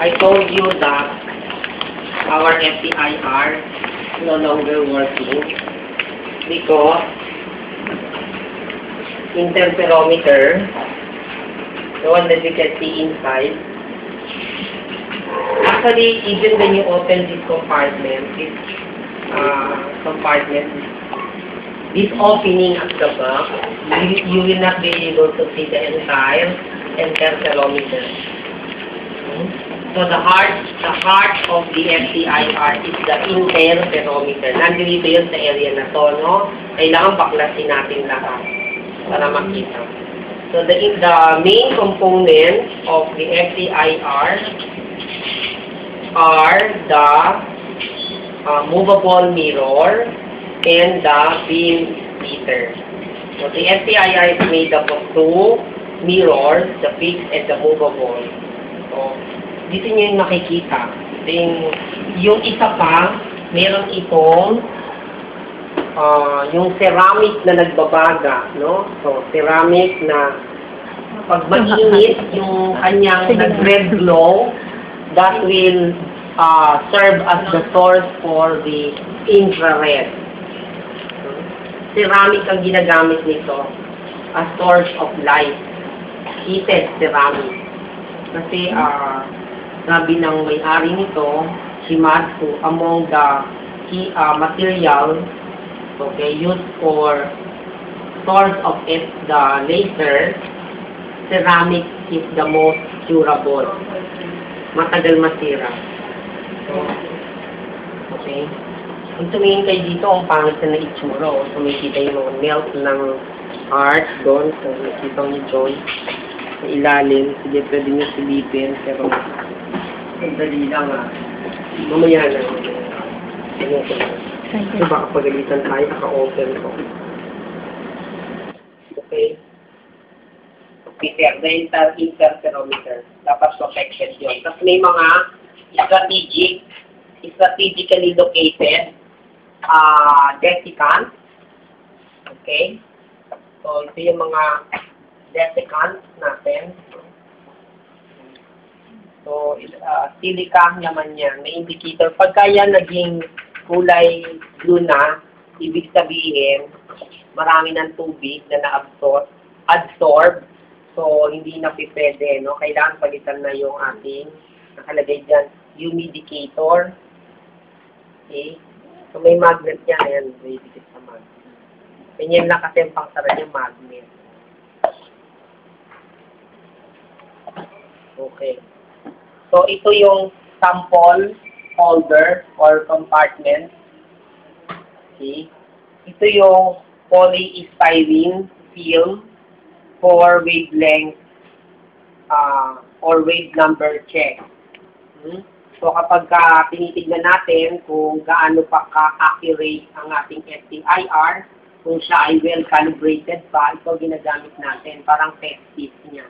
I told you that our FTIR is no longer working because interferometer, the one that you can see inside, actually, even when you open this compartment, this opening at the back, you will not be able to see the entire interferometer. So the heart of the FTIR is the interferometer. Nandito yun sa area na to, no? Kailangan baklasin natin lahat para makita. So the main components of the FTIR are the movable mirror and the beam splitter. So the FTIR is made up of two mirrors, the fixed and the movable. So dito nyo yung nakikita. Yung isa pa, meron itong yung ceramic na nagbabaga, no? So, ceramic na pag mainit, yung kanyang nag-red glow, that will serve as the source for the infrared. Ceramic ang ginagamit nito as source of light. Heated ceramic. Kasi, sabi ng may-ari nito, si Matsu, among the materials used for source of the laser, ceramic is the most durable. Matagal masira. So, okay. Kung tumingin kayo dito, ang pangit na itsura. So, may kita yung mga melt ng art doon. So, nakita nyo joint sa ilalim. Sige, pwede nyo silipin. Pero, sandali lang mamaya na. So, baka pagalitan tayo, naka-open ko. Okay. Peter, the interferometer. Dapat protected yun. Tapos may mga strategically located desiccants. Okay. So, ito yung mga desiccants natin. So, silica naman yan. May indicator. Pagka yan naging kulay blue na, ibig sabihin, marami ng tubig na na-absorb. So, hindi na pwede, no? Kailangan palitan na yung ating nakalagay dyan, humidificator. Okay? So, may magnet yan. Ayan, may dikit sa magnet. Ganyan lang kasi ang pangsara niya magnet. Okay. So, ito yung sample holder or compartment. Okay. Ito yung polystyrene film for wavelength or wave number check. So, kapag tinitignan natin kung gaano pa ka-accurate ang ating FTIR, kung siya ay well-calibrated pa, ito ginagamit natin. Parang test kit niya.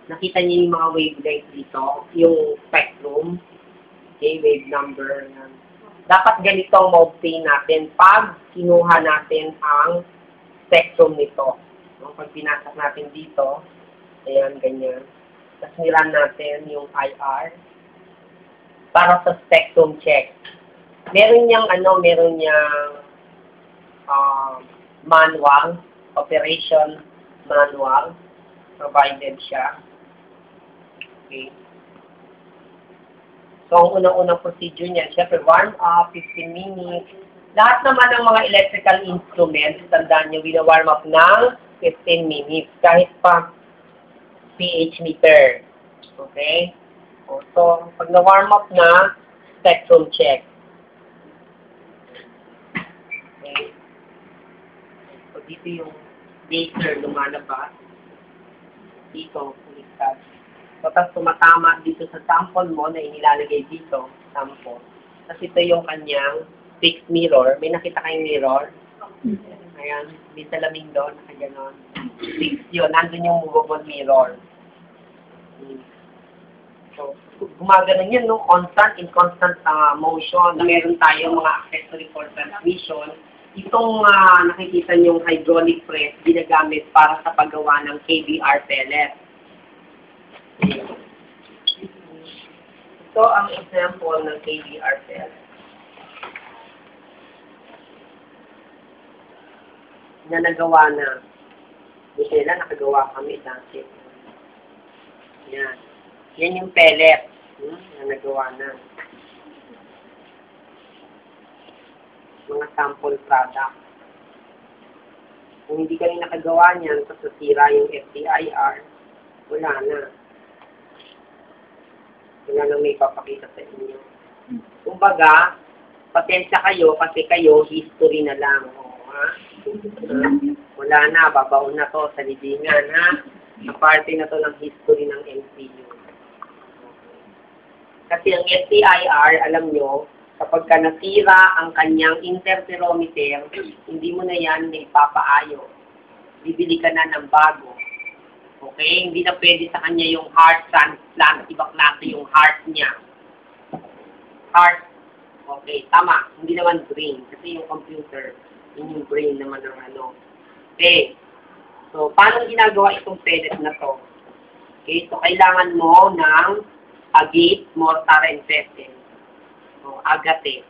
Nakita niyo yung mga wavelength dito, yung spectrum, okay, wave number. Dapat ganito ang ma-obtain natin pag kinuha natin ang spectrum nito. No? Pag pinasok natin dito, ayan, ganyan. Tapos niran natin yung IR para sa spectrum check. Meron niyang, manual, operation manual, provided siya. Okay. So, ang unang-unang procedure niyan, syempre, warm up, 15 minutes. Lahat naman ng mga electrical instruments, tandaan nyo, wina-warm up ng 15 minutes. Kahit pa pH meter. Okay? So, pag na-warm up na, spectrum check. Okay. So, dito yung laser lumalabas. Dito, ulitas. So, tapos tumatama dito sa sample mo na inilalagay dito, sample. Tapos ito yung kanyang fixed mirror. May nakita kayong mirror? Ayan, may salamin doon, nakaganon. Fixed yun. Nandun yung movable mirror. So, gumaganon yun, no? Constant, in constant motion. Meron tayong mga accessory for transmission. Itong nakikita niyong hydraulic press, ginagamit para sa paggawa ng KBR pellet. Ito ang example ng KBR cell. Na nagawa na. Michela, nakagawa kami dati. Yan. Yan yung pellet. Na nagawa na. Mga sample product. Kung hindi ka rin nakagawa niyan, tapos nasira yung FTIR, wala na. Wala nang may papakita sa inyo. Kumbaga, pasensya kayo kasi kayo, history na lang. Ha? Wala na, babaon na to sa libingan, ha? Ang parte na to ng history ng MCU. Kasi ang FTIR, alam nyo, kapag ka nasira ang kanyang interferometer, hindi mo na yan may papaayo. Bibili ka na ng bago. Okay? Hindi na pwede sa kanya yung heart transplant. Iba klase yung heart niya. Heart. Okay, tama. Hindi naman brain. Kasi yung computer, yun yung brain naman ng ano. Okay. So, paano ginagawa itong pellet na to? Okay, so kailangan mo ng agate, mortar, and pestle. So, agate.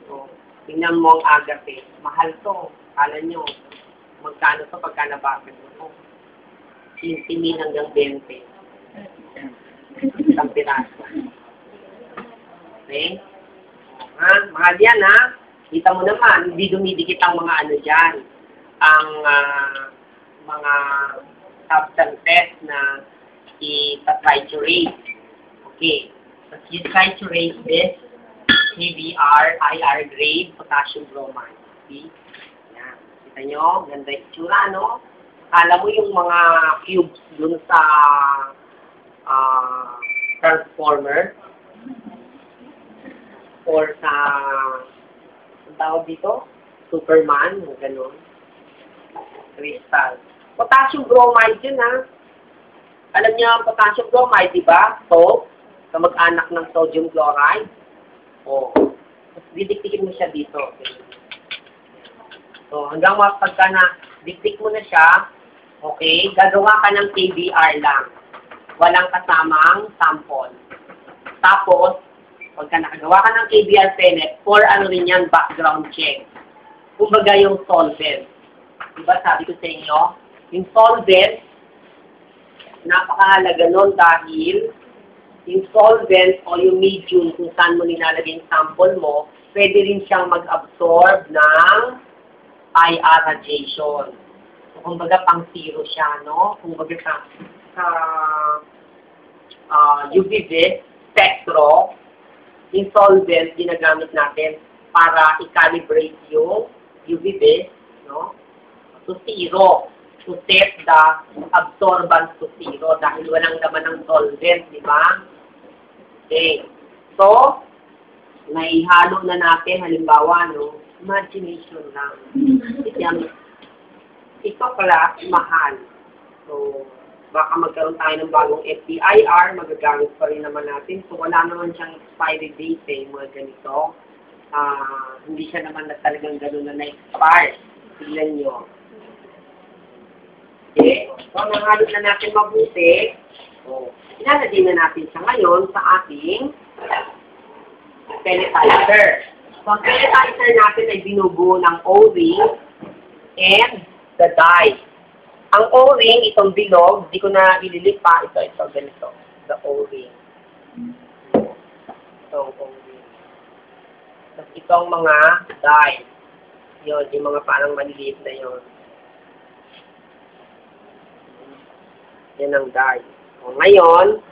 So, tingnan mo ang agate. Mahal to. Kala nyo, magkano to pagka nabasag mo to? 15,000 hanggang 20. Isang piraso. Okay? Ha? Mahal yan, ha? Kita mo naman, hindi dumidikit ang mga ano dyan. Ang mga substances na i-triturate. Okay. So, i-triturate this KBR, IR grade, potassium bromide. Okay? Yan. Kita nyo? Ganda yung itsura, no? Alam mo yung mga cubes dun sa transformer or sa ang tawag dito? Superman, gano'n. Crystal. Potassium bromide yun, ha? Alam niyo ang potassium bromide, di ba? So, kamag-anak ng sodium chloride. O, didiktikin mo siya dito. Okay. So, hanggang pagka na diktik mo na siya, okay, gagawa ka ng KBR lang. Walang kasamang sample. Tapos, pagka nakagawa ka ng KBR pellet, for ano rin yan, background check. Kumbaga yung solvent. Diba sabi ko sa inyo, yung solvent, napakahalaga nun dahil yung solvent o yung medium kung saan mo nilalagay yung sample mo, pwede rin siyang mag-absorb ng IR radiation. So, kumbaga pang zero siya, no? Kumbaga sa UV-vis spectro, yung solvent ginagamit natin para i-calibrate yung UV-vis, no? To zero. To set the absorbance to zero dahil walang laman ng solvent, di ba? Okay. So, naihalo na natin, halimbawa, no? Imagination lang. Ito pala, mahal. So, baka magkaroon tayo ng bagong FTIR, magagamit pa rin naman natin. So, wala naman siyang expiry date, mga ganito. Hindi siya naman na talagang gano'n na na-expire. Tignan nyo. Okay? So, nahalo na natin mabuti. So, ilalagay na natin siya ngayon sa ating pelletizer. So, ang pelletizer natin ay binubuo ng O-ring and the dye. Ang O-ring, itong bilog, di ko na ililit pa. Ito, ganito. The O-ring. Itong O-ring. Tapos itong mga dye. Yun, yung mga parang maliliit na yun. Yan ang dye. O, ngayon,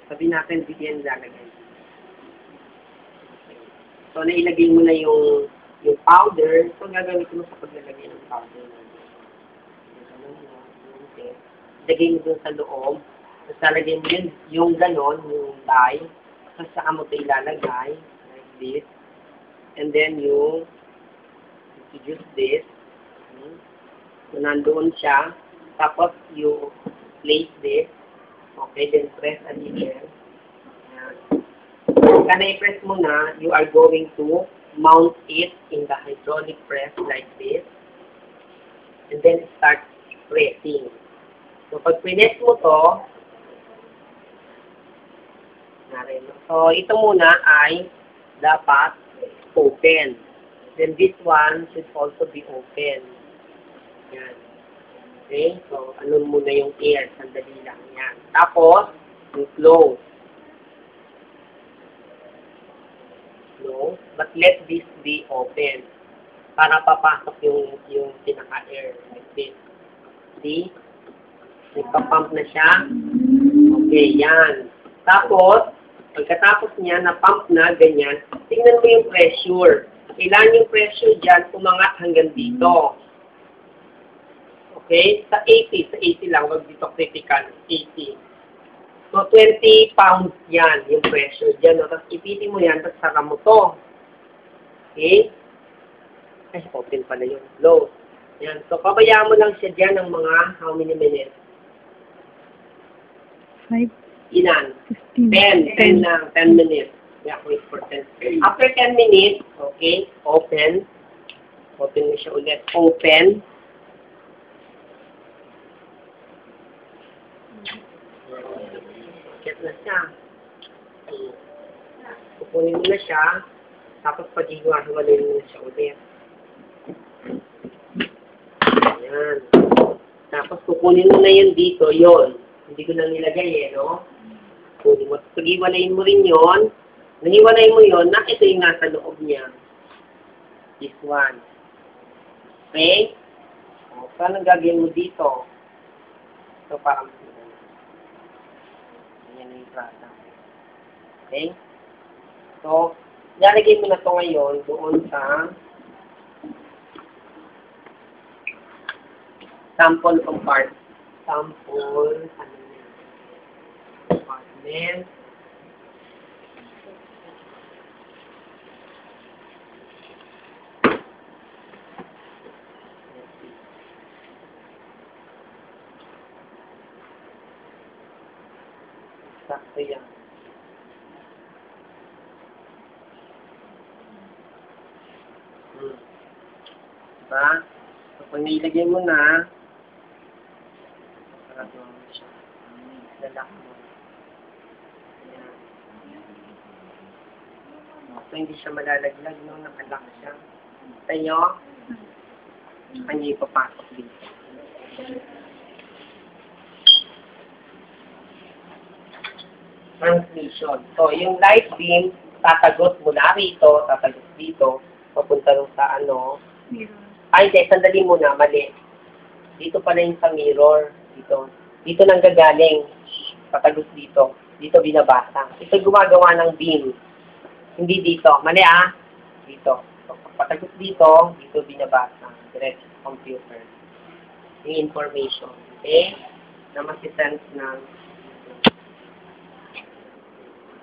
sabi natin, bigyan lalagay. So, nailagay mo na yung powder. So, gagamit mo sa paglalagay ng powder. Ilagay mo dun sa loob. Tapos, lalagay mo yun, yung ganon, yung dye. Tapos, saka mo ito ilalagay. Like this. And then, you introduce this. So, nandoon siya. Tapos, you place this. Okay, then press again. Pagka na-press mo na, you are going to mount it in the hydraulic press like this. And then start pressing. So, pag pinet mo to, so, ito muna ay dapat open. Then, this one should also be open. Yan. Okay? So, ano muna yung air? Sandali lang. Yan. Tapos, yung close. Close. But let this be open. Para papasok yung pinaka-air. Like this. See? Nagpa-pump na siya. Okay, yan. Tapos, pagkatapos niya, na-pump na, ganyan, tingnan mo yung pressure. Kailan yung pressure dyan, umangat hanggang dito. Okay? Sa 80 lang, wag dito critical, 80. So, 20 pounds yan, yung pressure dyan. No? Tapos, ipitin mo yan, tapos saka mo to. Okay? Ay, open pala yun. Low. Yan. So, pabayaan mo lang siya dyan ng mga how many minutes? 5. Ilan? 15. 10 lang. 10 minutes. Yeah, wait for 10. After 10 minutes, okay, open. Open mo siya ulit. Open. Get na siya. Pupunin mo na siya. Tapos pag-iwa-hiwalay mo na siya ulit. Ayan. Tapos kukunin mo na yun dito, yon. Hindi ko lang nilagay no? Kunin mo. Pag-iwalayin mo rin yon. Nahiwalay mo yon, na ito yung nasa loob niya. This one. Okay? O, saan ang gagawin mo dito? So, parang yan yung prata. Okay? So, lalagay mo na ito ngayon doon sa sample compartment. Sample, ano yan? Compartment. Sakto yan. Diba? So, pag nailagay mo na, sarado mo siya. Lalak mo. Ayan. So, hindi siya malalaglag, no? Nakalak siya. Kita nyo? Kanya ipapasok dito. Transmission. So, yung light beam, tatagot mula rito, tatagot dito, papunta rin sa ano. Ay, hindi, sandali muna, mali. Dito pala yung sa mirror. Dito. Dito nang gagaling. Tatagot dito. Dito binabasa. Ito gumagawa ng beam. Hindi dito. Mali Dito. So, patagot dito, dito binabasa. Direct sa computer. Yung information. Okay? Na masisense ng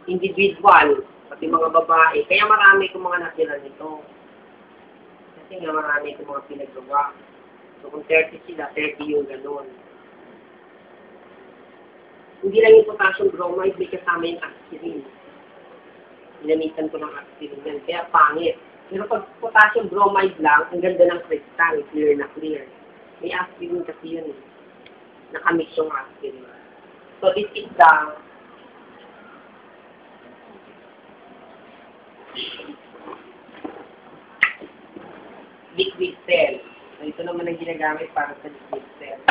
individual, pati mga babae. Kaya marami kong mga natira nito. Kasi nga marami kong mga pinagawa. So kung 30 sila, 30 yung ganun. Hindi lang yung potassium bromide, may kasama yung aspirin. Ginamitan ko ng aspirin yan. Kaya pangit. Pero pag potassium bromide lang, ang ganda ng crystal, clear na clear. May aspirin kasi yun. Nakamix yung aspirin. So this is the liquid cell. So, ito naman ang ginagamit para sa liquid cell.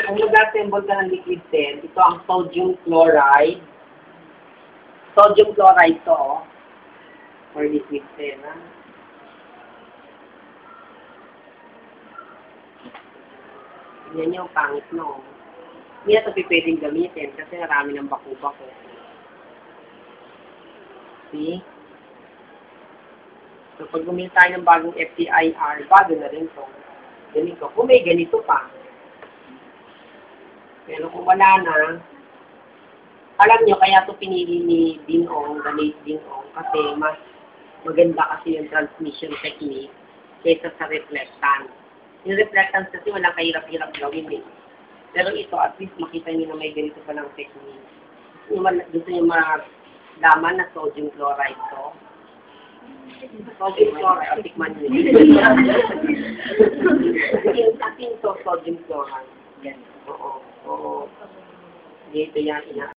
Kung mag-assemble ka ng liquid cell, ito ang sodium chloride. Sodium chloride to, or liquid cell, Tingnan nyo, pangit no. Hindi na ito pwedeng gamitin kasi marami ng baku-bako. See? So, pag bumili tayo ng bagong FTIR, bago na rin ito. Ganito. Kung may ganito pa. Pero kung wala na, alam nyo, kaya ito pinili ni Dinong, the late Dinong, kasi mas maganda kasi yung transmission technique kaysa sa reflectance. Yung reflectance kasi walang kahirap-hirap gawin Pero ito, at least makita niyo na may ganito pa ng technique. Gusto niyo malaman na sodium chloride to? Sodium chloride, tikman niyo. Atin to, sodium chloride. Oo. Dito yan,